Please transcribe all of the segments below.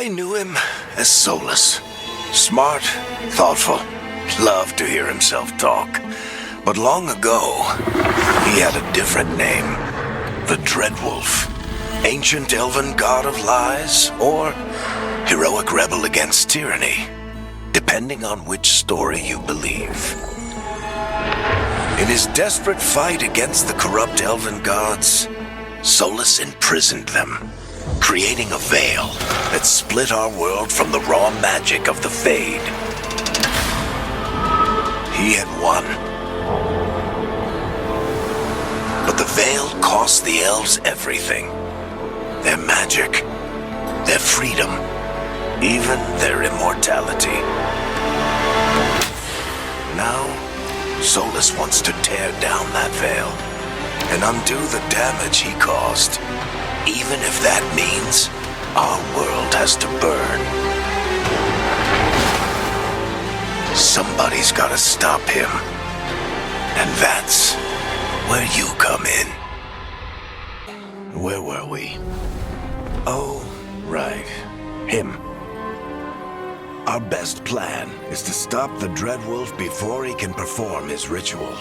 I knew him as Solas. Smart, thoughtful, loved to hear himself talk. But long ago, he had a different name. The Dreadwolf. Ancient elven god of lies, or heroic rebel against tyranny, depending on which story you believe. In his desperate fight against the corrupt elven gods, Solas imprisoned them, creating a veil that split our world from the raw magic of the Fade. He had won. But the veil cost the elves everything. Their magic, their freedom, even their immortality. Now, Solas wants to tear down that veil and undo the damage he caused, even if that means our world has to burn. Somebody's gotta stop him, and that's where you come in. Where were we? Oh, right. Him. Our best plan is to stop the Dreadwolf before he can perform his ritual.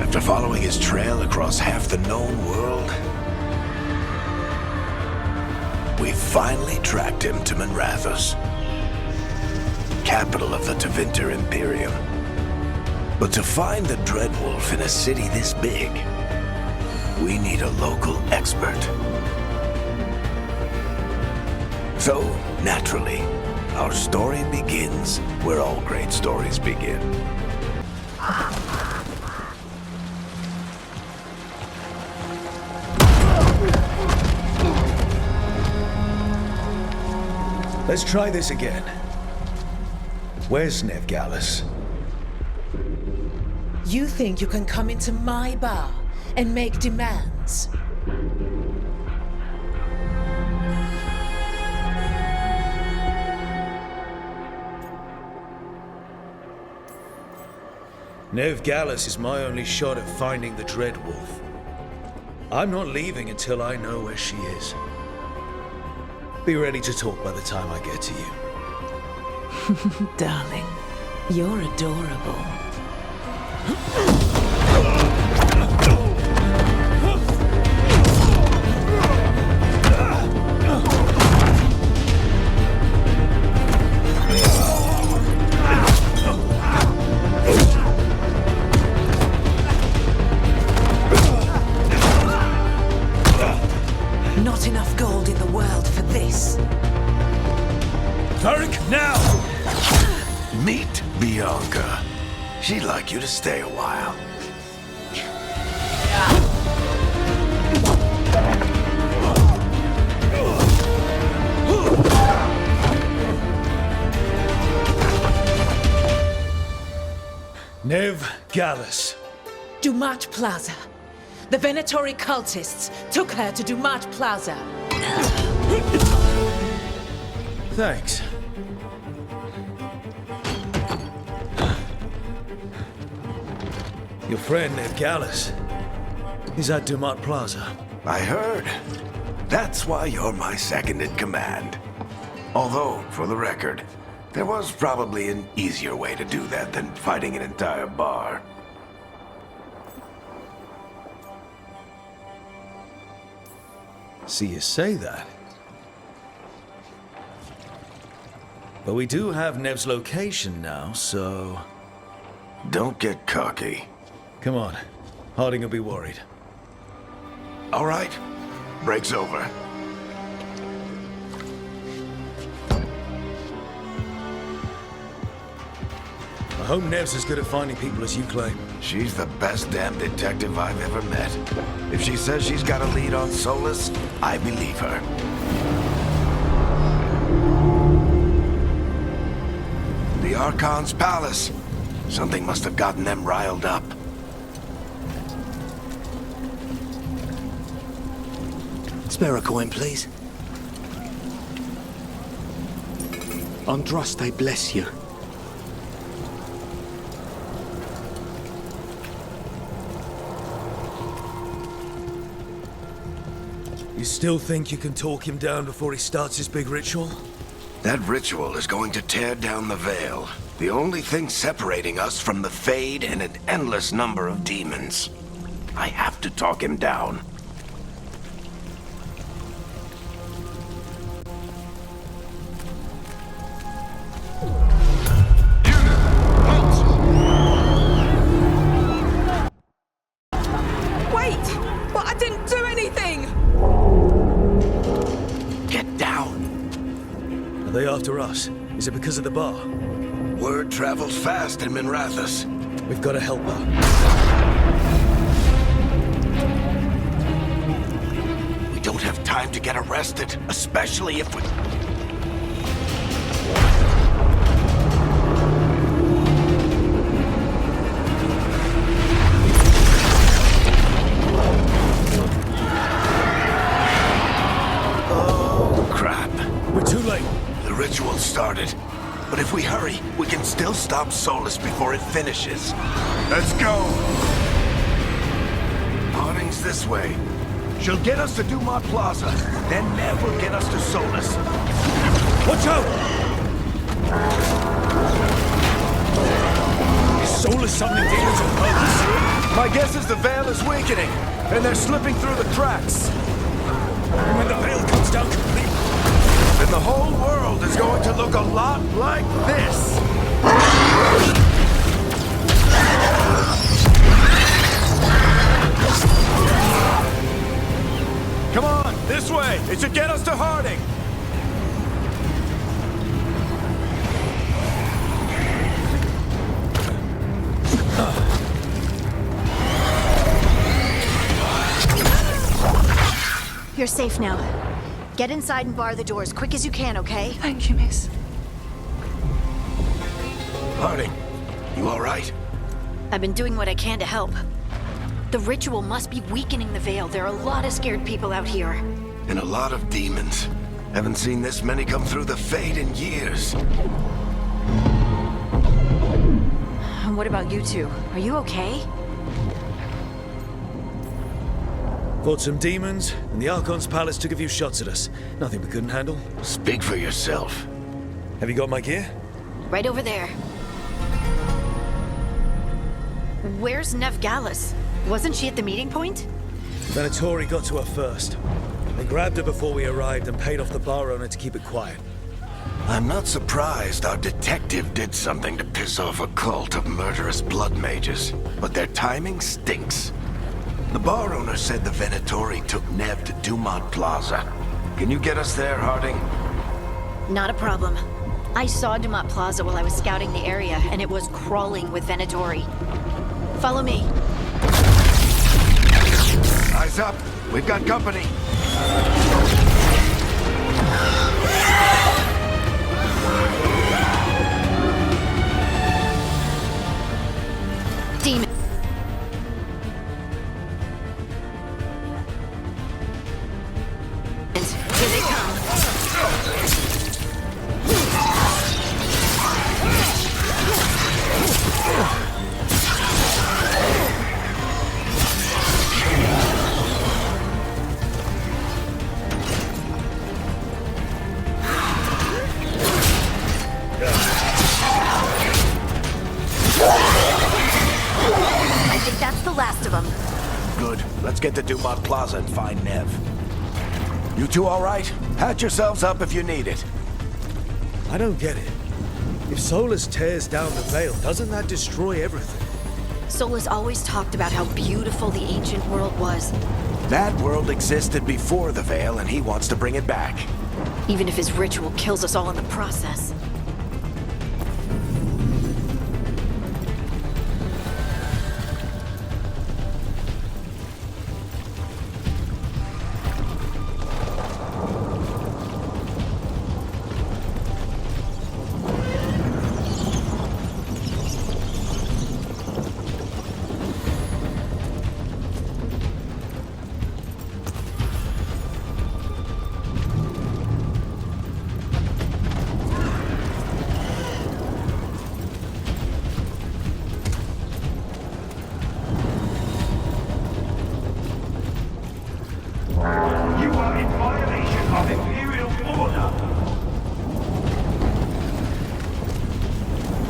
After following his trail across half the known world, we finally tracked him to Manrathus, capital of the Tevinter Imperium. But to find the Dreadwolf in a city this big, we need a local expert. So, naturally, our story begins where all great stories begin. Let's try this again. Where's Veilguard? You think you can come into my bar and make demands? Veilguard is my only shot at finding the Dreadwolf. I'm not leaving until I know where she is. Be ready to talk by the time I get to you. Darling, you're adorable. Not enough gold in the world for this. Varric, now! Meet Bianca. She'd like you to stay a while. Veilguard. Dumat Plaza. The Venatori cultists took her to Dumat Plaza. Thanks. Your friend Veilguard is at Dumat Plaza. I heard. That's why you're my second in command. Although, for the record, there was probably an easier way to do that than fighting an entire bar. See you say that. But we do have Nev's location now, so... Don't get cocky. Come on. Harding will be worried. All right. Break's over. I hope Nev's as good at finding people as you claim. She's the best damn detective I've ever met. If she says she's got a lead on Solas, I believe her. The Archon's palace. Something must have gotten them riled up. Spare a coin, please. Andraste bless you. You still think you can talk him down before he starts his big ritual? That ritual is going to tear down the Veil. The only thing separating us from the Fade and an endless number of demons. I have to talk him down. Wait! But I didn't do anything! Get down. Are they after us? Is it because of the bar? Word travels fast in Minrathous. We've got to help her. We don't have time to get arrested, especially if we... Oh, crap. We're too late. The ritual started. But if we hurry, we can still stop Solas before it finishes. Let's go! Harding's this way. She'll get us to Dumont Plaza, then Nev will get us to Solas. Watch out! Is Solas summoning demons on purpose? My guess is the Veil is weakening, and they're slipping through the cracks. And when the Veil comes down completely, And the whole world is going to look a lot like this. Come on, this way. It should get us to Harding. You're safe now. Get inside and bar the door as quick as you can, okay? Thank you, miss. Harding, you all right? I've been doing what I can to help. The ritual must be weakening the Veil. There are a lot of scared people out here. And a lot of demons. Haven't seen this many come through the Fade in years. And what about you two? Are you okay? fought some demons, and the Archon's palace took a few shots at us. Nothing we couldn't handle. Speak for yourself. Have you got my gear? Right over there. Where's Nev Gallus? Wasn't she at the meeting point? Venatori got to her first. They grabbed her before we arrived and paid off the bar owner to keep it quiet. I'm not surprised our detective did something to piss off a cult of murderous blood mages, but their timing stinks. The bar owner said the Venatori took Nev to Dumont Plaza. Can you get us there, Harding? Not a problem. I saw Dumont Plaza while I was scouting the area, and it was crawling with Venatori. Follow me. Eyes up. We've got company. Demon. Here they come. I think that's the last of them. Good. Let's get to Dumont Plaza and find Nev. You two all right? Patch yourselves up if you need it. I don't get it. If Solas tears down the Veil, doesn't that destroy everything? Solas always talked about how beautiful the ancient world was, That world existed before the Veil, and he wants to bring it back. even if his ritual kills us all in the process. You are of Imperial order.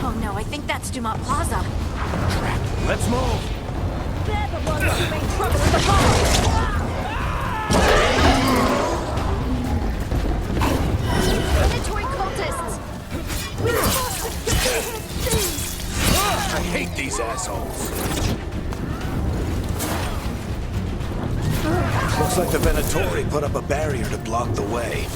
Oh no, I think that's Dumont Plaza. Let's move. They're the ones who made trouble in the bar! Predatory cultists! We're supposed to things! I hate these assholes. Looks like the Venatori put up a barrier to block the way.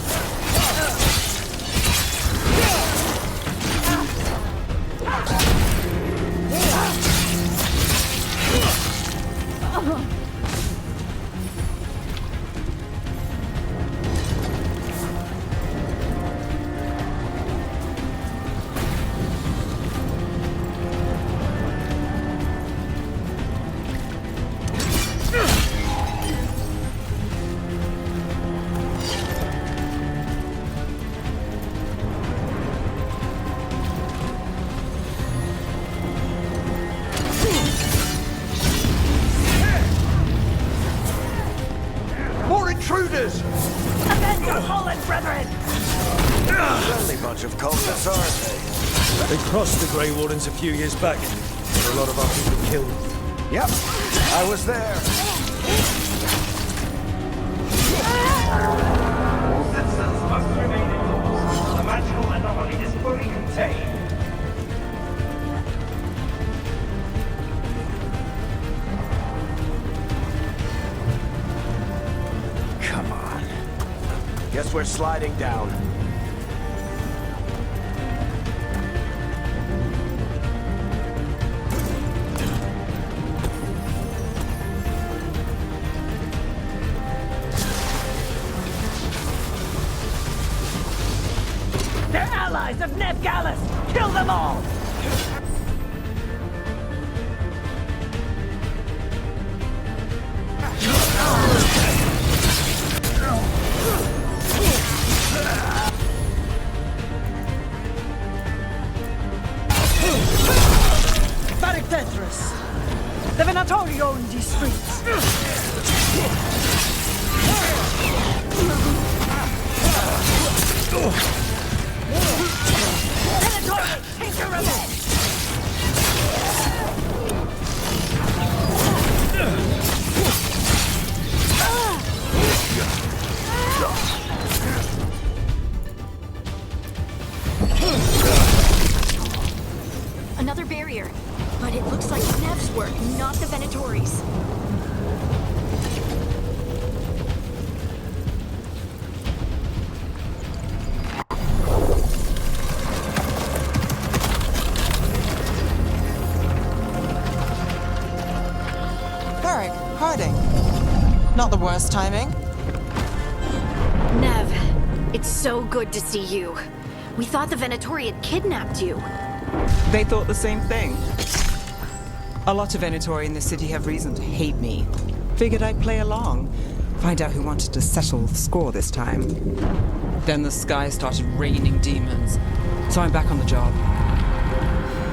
More intruders! Avenge our fallen brethren! Friendly bunch of cultists, aren't they? They crossed the Grey Wardens a few years back. But a lot of our people killed. Yep, I was there. All citizens must remain indoors. The magical anomaly is fully contained. Come on. Guess we're sliding down. They're allies of Ned Gallus! Kill them all! Very dangerous. The Venatori own these streets. Venatori, take your revenge! Another barrier. But it looks like Nev's work, not the Venatori's. Varric, Harding. Not the worst timing. Nev, it's so good to see you. We thought the Venatori had kidnapped you. They thought the same thing. A lot of Venatori in the city have reason to hate me. Figured I'd play along. Find out who wanted to settle the score this time. Then the sky started raining demons. So I'm back on the job.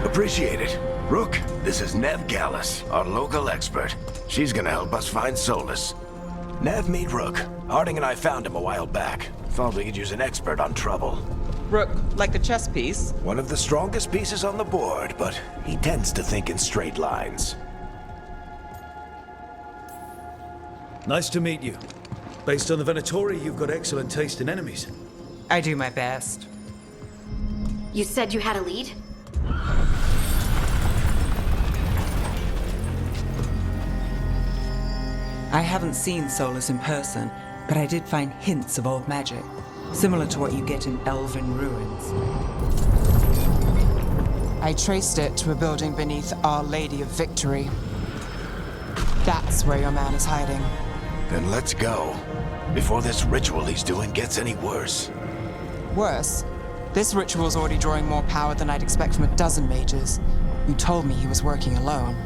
Appreciate it. Rook, this is Nev Gallus, our local expert. She's gonna help us find Solas. Nev, meet Rook. Harding and I found him a while back. Thought we could use an expert on trouble. Rook, like the chess piece? One of the strongest pieces on the board, but he tends to think in straight lines. Nice to meet you. Based on the Venatori, you've got excellent taste in enemies. I do my best. You said you had a lead? I haven't seen Solas in person, but I did find hints of old magic, similar to what you get in elven ruins. I traced it to a building beneath Our Lady of Victory. That's where your man is hiding. Then let's go. Before this ritual he's doing gets any worse. Worse, this ritual's already drawing more power than I'd expect from a dozen mages. You told me he was working alone.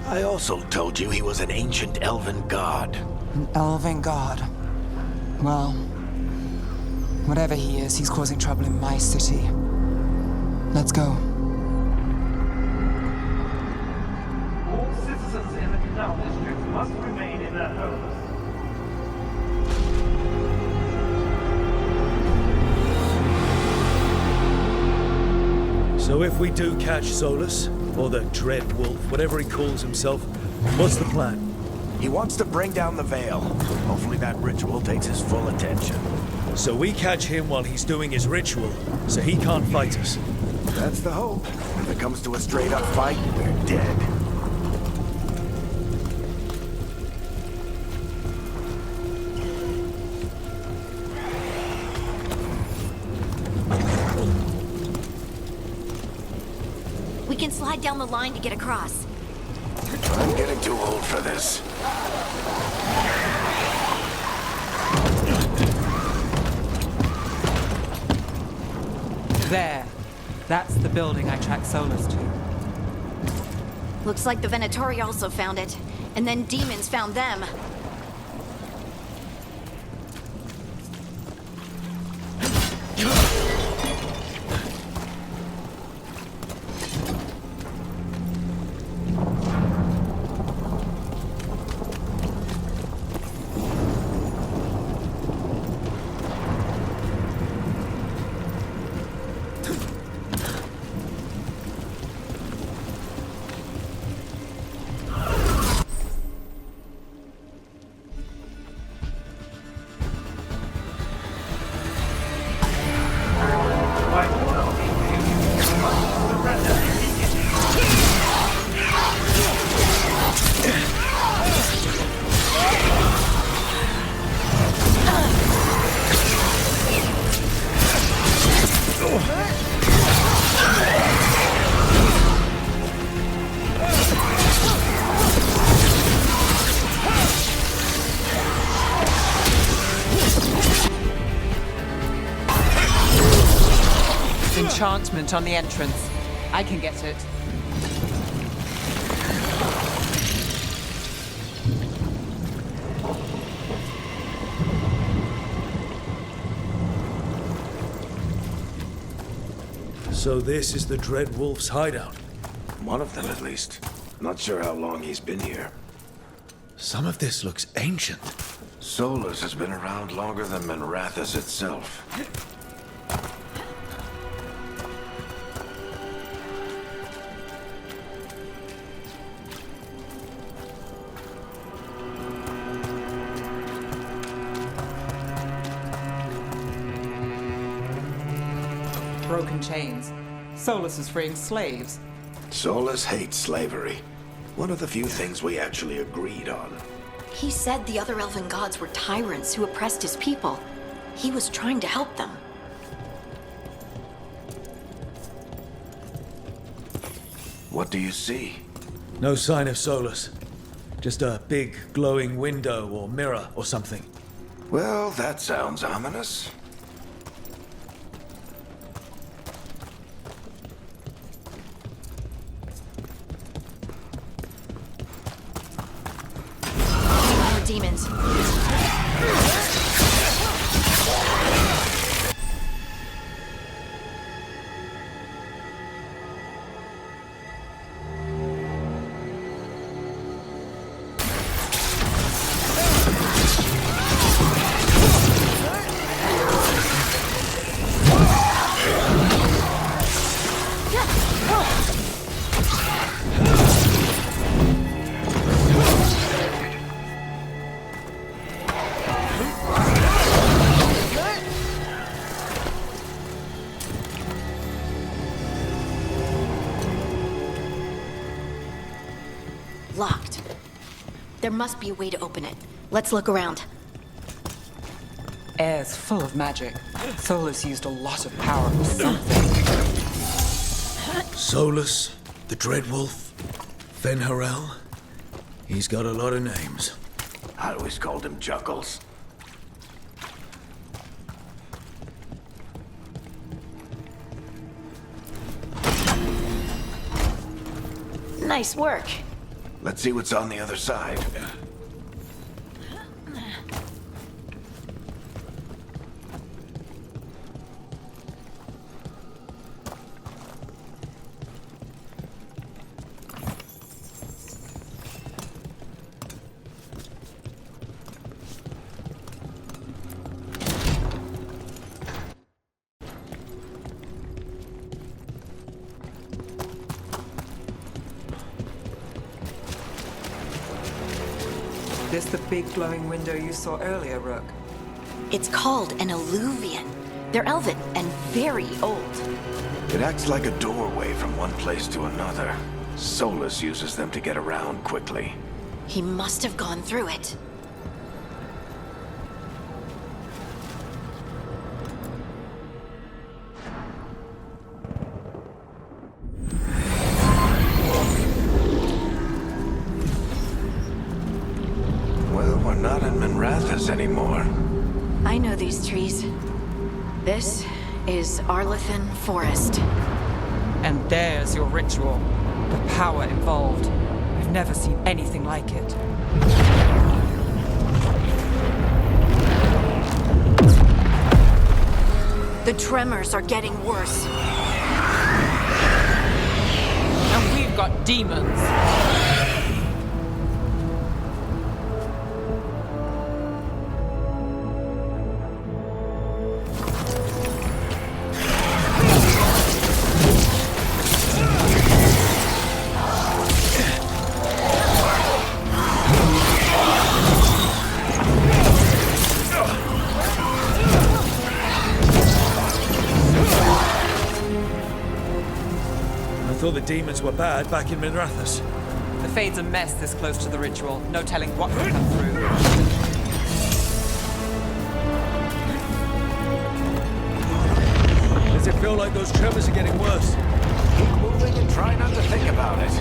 I also told you he was an ancient elven god. An elven god. Well, whatever he is, he's causing trouble in my city. Let's go. All citizens in the canal district must remain in their homes. So if we do catch Solas, or the Dread Wolf, whatever he calls himself, what's the plan? He wants to bring down the Veil. Hopefully that ritual takes his full attention. So we catch him while he's doing his ritual, so he can't fight us. That's the hope. If it comes to a straight-up fight, we're dead. We can slide down the line to get across. I'm getting too old for this. There. That's the building I tracked Solas to. Looks like the Venatori also found it. And then demons found them. Enchantment on the entrance. I can get it. So this is the Dread Wolf's hideout. One of them, at least. Not sure how long he's been here. Some of this looks ancient. Solas has been around longer than Manrathus itself. Broken chains. Solas is freeing slaves. Solas hates slavery. One of the few things we actually agreed on. He said the other elven gods were tyrants who oppressed his people. He was trying to help them. What do you see? No sign of Solas. Just a big glowing window or mirror or something. Well, that sounds ominous. More demons. Locked. There must be a way to open it. Let's look around. Air's full of magic. Solas used a lot of power for something. Solas, the Dread Wolf, Fenharel. He's got a lot of names. I always called him Chuckles. Nice work. Let's see what's on the other side. this the big glowing window you saw earlier, Rook? It's called an alluvian. They're elven and very old. It acts like a doorway from one place to another. Solas uses them to get around quickly. He must have gone through it. Well, we're not in Minrathous anymore. I know these trees. This is Arlathan Forest. And there's your ritual. The power involved. I've never seen anything like it. The tremors are getting worse. And we've got demons. I thought the demons were bad back in Minrathous. The Fade's a mess this close to the ritual. No telling what will come through. Does it feel like those tremors are getting worse? Keep moving and try not to think about it.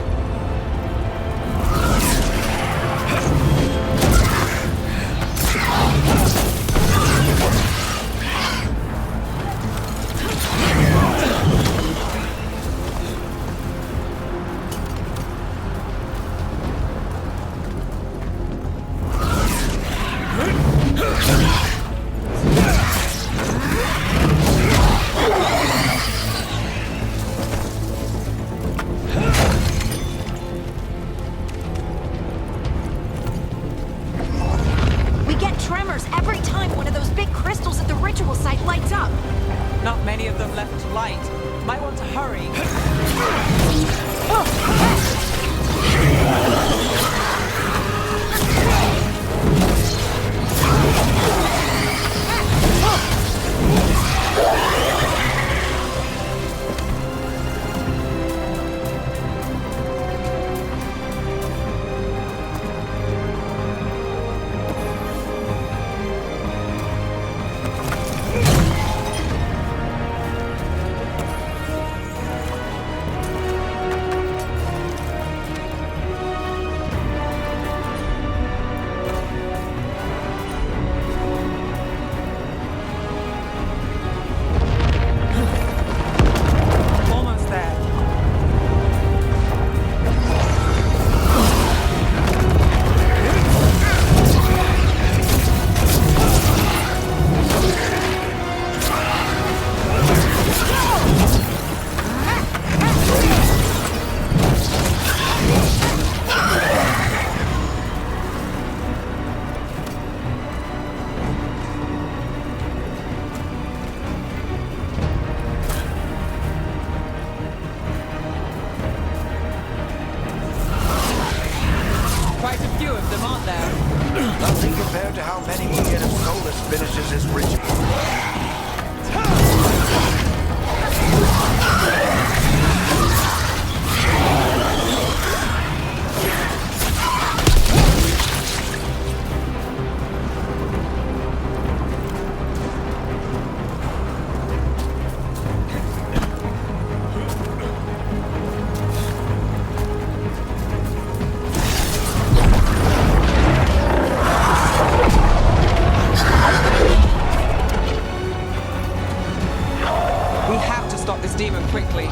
We get tremors every time one of those big crystals at the ritual site lights up. Not many of them left to light. Might want to hurry. Almost there. Quite a few of them, aren't there? Nothing compared to how many we get if Solas finishes his ritual. We have to stop this demon quickly.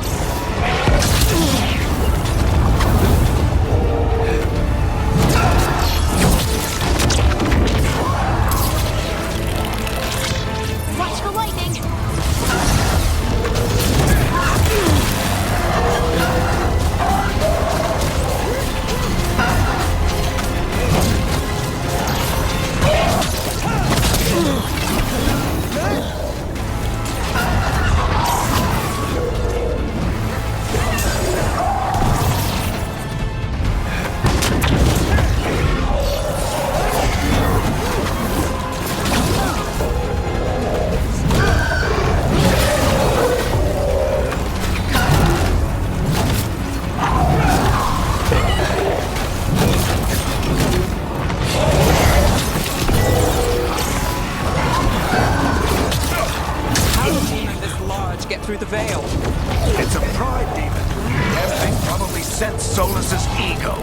Watch for lightning! Veil? It's a pride demon. Everything probably sensed Solas's ego.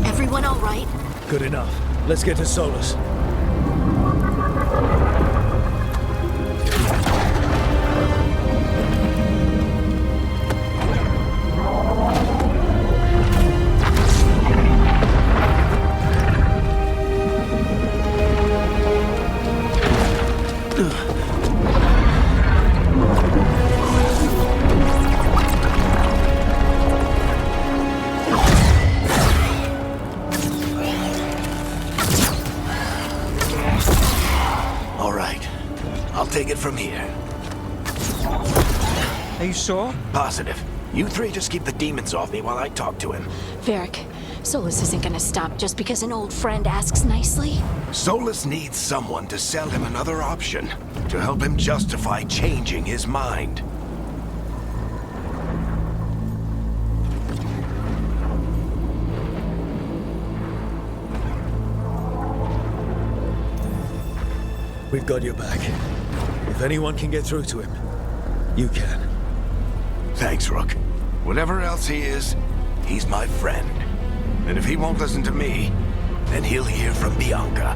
Everyone all right? Good enough. Let's get to Solas. All right. I'll take it from here. Are you sure? Positive. You three just keep the demons off me while I talk to him. Varric, Solas isn't gonna stop just because an old friend asks nicely. Solas needs someone to sell him another option, to help him justify changing his mind. We've got your back. If anyone can get through to him, you can. Thanks, Rook. Whatever else he is, he's my friend. And if he won't listen to me, then he'll hear from Bianca.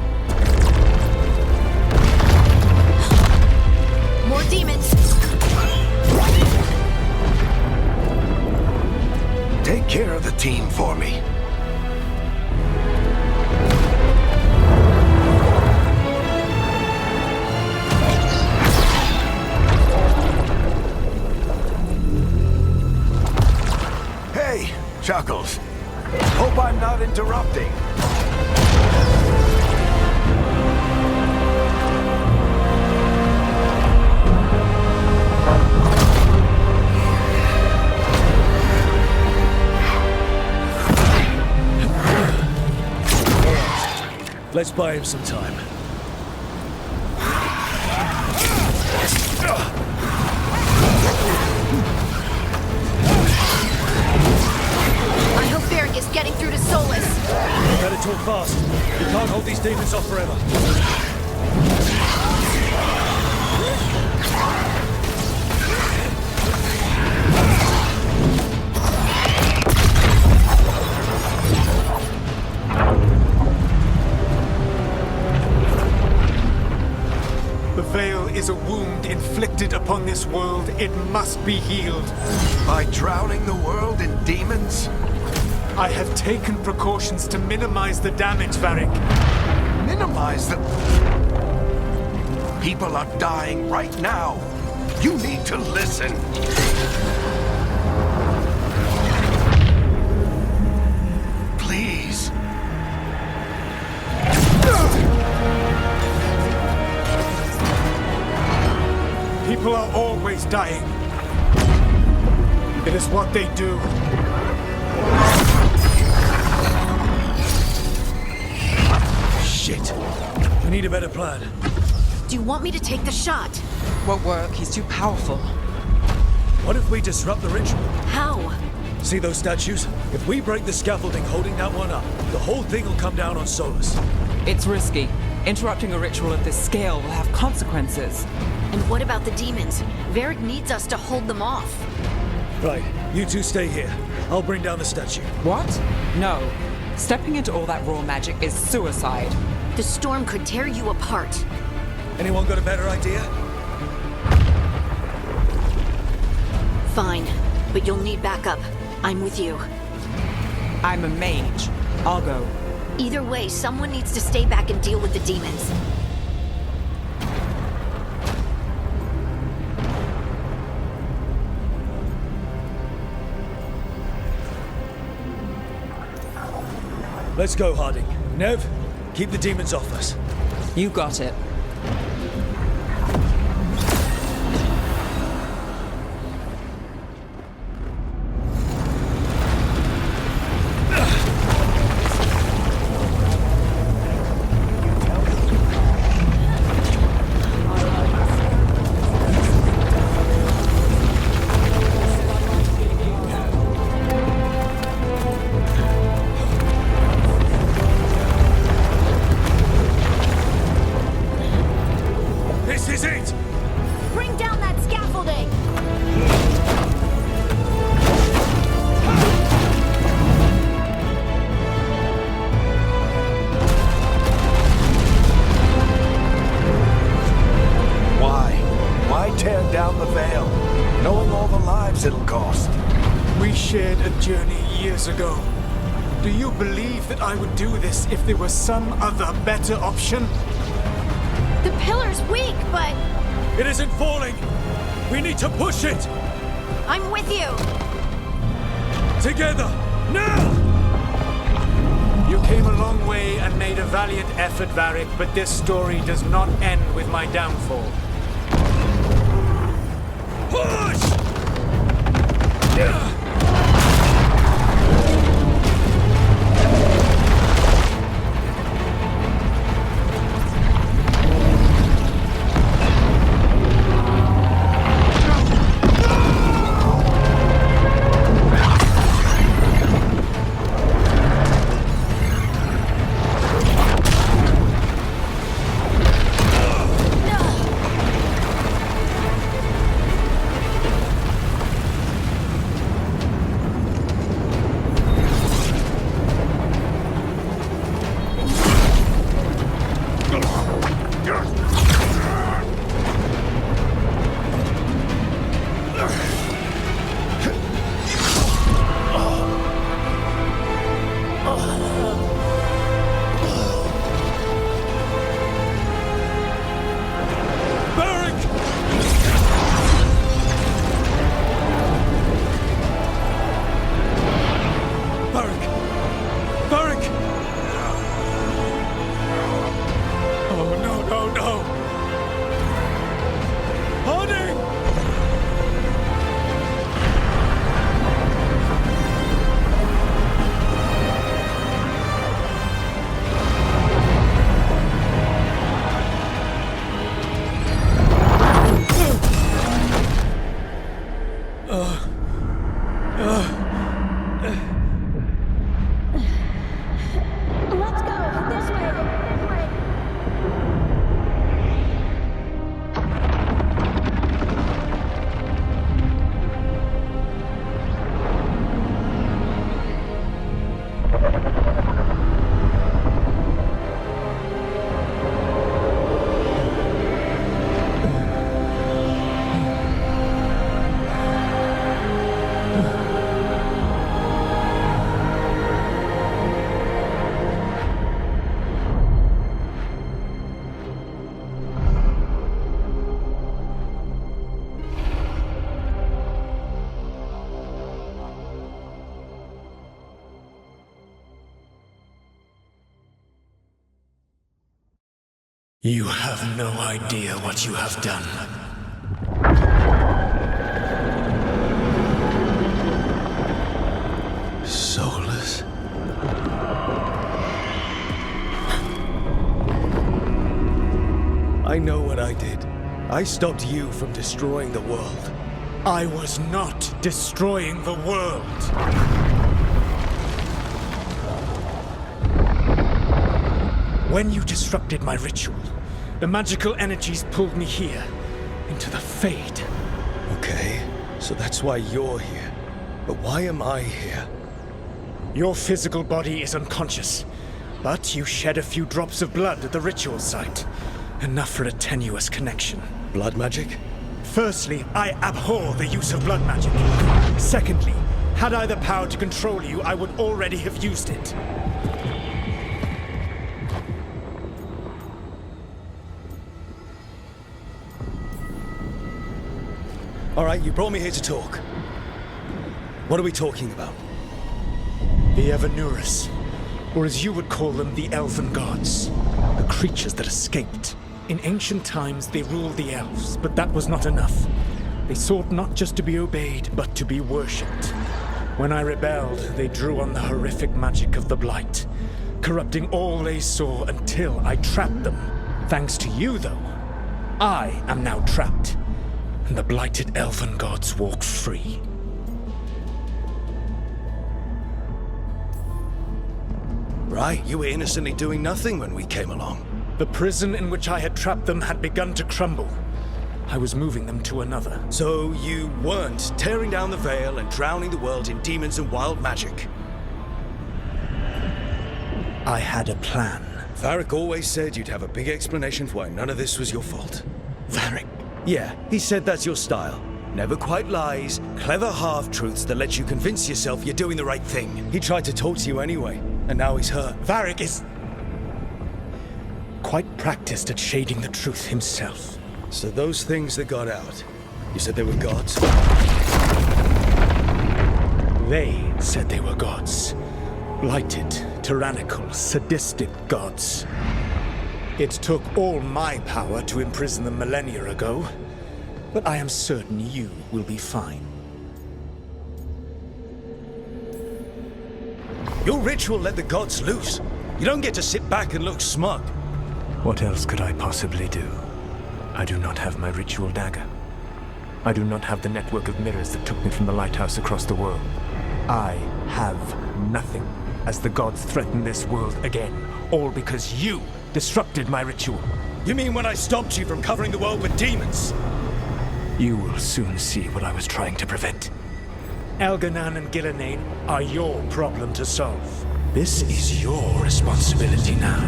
More demons! Take care of the team for me. Hey, Chuckles. Hope I'm not interrupting. Let's buy him some time. I hope Varric is getting through to Solas. Better talk fast. We can't hold these demons off forever. The Veil is a wound inflicted upon this world. It must be healed. By drowning the world in demons? I have taken precautions to minimize the damage, Varric. Minimize the... People are dying right now. You need to listen. Please. People are always dying. It is what they do. Shit. We need a better plan. Do you want me to take the shot? Won't work. He's too powerful. What if we disrupt the ritual? How? See those statues? If we break the scaffolding holding that one up, the whole thing will come down on Solas. It's risky. Interrupting a ritual of this scale will have consequences. And what about the demons? Varric needs us to hold them off. Right, you two stay here. I'll bring down the statue. What? No. Stepping into all that raw magic is suicide. The storm could tear you apart. Anyone got a better idea? Fine, but you'll need backup. I'm with you. I'm a mage. I'll go. Either way, someone needs to stay back and deal with the demons. Let's go, Harding. Nev, keep the demons off us. You got it. down the Veil, knowing all the lives it'll cost. We shared a journey years ago. Do you believe that I would do this if there was some other better option? The pillar's weak, but It isn't falling! We need to push it! I'm with you. Together! Now! You came a long way and made a valiant effort, Varric, but this story does not end with my downfall. Push! Let's go. This way. This way. You have no idea what you have done. Solas? I know what I did. I stopped you from destroying the world. I was not destroying the world. When you disrupted my ritual, the magical energies pulled me here, into the Fade. Okay, so that's why you're here. But why am I here? Your physical body is unconscious, but you shed a few drops of blood at the ritual site. Enough for a tenuous connection. Blood magic? Firstly, I abhor the use of blood magic. Secondly, had I the power to control you, I would already have used it. All right, you brought me here to talk. What are we talking about? The Evanuris, or as you would call them, the Elven Gods. The creatures that escaped. In ancient times, they ruled the elves, but that was not enough. They sought not just to be obeyed, but to be worshipped. When I rebelled, they drew on the horrific magic of the Blight, corrupting all they saw until I trapped them. Thanks to you, though, I am now trapped, and the blighted Elven Gods walk free. Right, you were innocently doing nothing when we came along. The prison in which I had trapped them had begun to crumble. I was moving them to another. So you weren't tearing down the Veil and drowning the world in demons and wild magic. I had a plan. Varric always said you'd have a big explanation for why none of this was your fault. Varric, Yeah, he said that's your style. Never quite lies, clever half-truths that let you convince yourself you're doing the right thing. He tried to talk to you anyway, and now he's hurt. Varric is quite practiced at shading the truth himself. So those things that got out, you said they were gods? They said they were gods. Blighted, tyrannical, sadistic gods. It took all my power to imprison them millennia ago, but I am certain you will be fine. Your ritual let the gods loose. You don't get to sit back and look smug. What else could I possibly do? I do not have my ritual dagger. I do not have the network of mirrors that took me from the lighthouse across the world. I have nothing as the gods threaten this world again, all because you disrupted my ritual. You mean when I stopped you from covering the world with demons? You will soon see what I was trying to prevent. Elganan and Gillenane are your problem to solve. This is your responsibility now.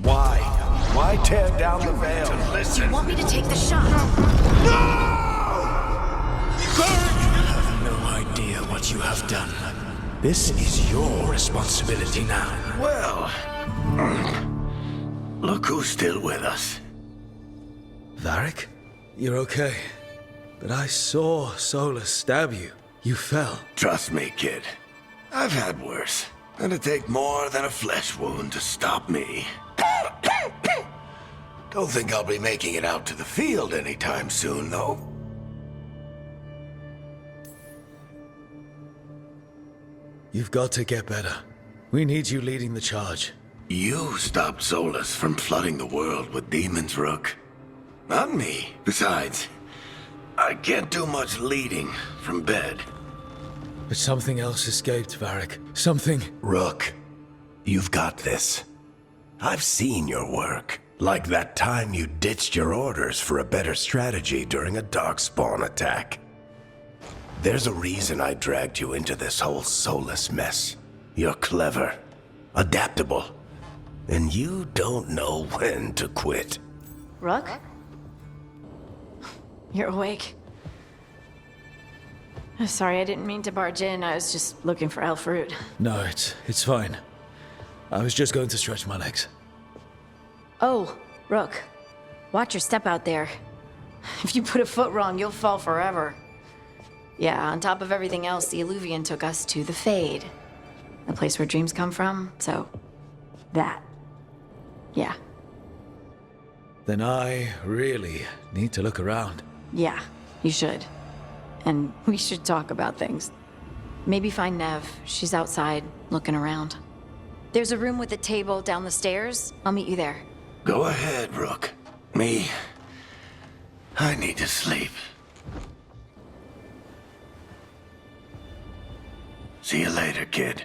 Why? Why tear down the veil? To listen. You want me to take the shot? You have no idea what you have done. This is your responsibility now. Well, look who's still with us. Varric? You're okay. But I saw Solas stab you. You fell. Trust me, kid. I've had worse. It'll take more than a flesh wound to stop me. Don't think I'll be making it out to the field anytime soon, though. You've got to get better. We need you leading the charge. You stopped Solas from flooding the world with demons, Rook. Not me. Besides, I can't do much leading from bed. But something else escaped, Varric. Something... Rook, you've got this. I've seen your work. Like that time you ditched your orders for a better strategy during a darkspawn attack. There's a reason I dragged you into this whole Solas mess. You're clever, adaptable, and you don't know when to quit. Rook? You're awake. Sorry, I didn't mean to barge in. I was just looking for elf fruit. No, it's fine. I was just going to stretch my legs. Oh, Rook. Watch your step out there. If you put a foot wrong, you'll fall forever. Yeah, on top of everything else, the Illuvian took us to the Fade. The place where dreams come from, so... that. Yeah. Then I really need to look around. Yeah, you should. And we should talk about things. Maybe find Nev. She's outside, looking around. There's a room with a table down the stairs. I'll meet you there. Go ahead, Rook. Me, I need to sleep. See you later, kid.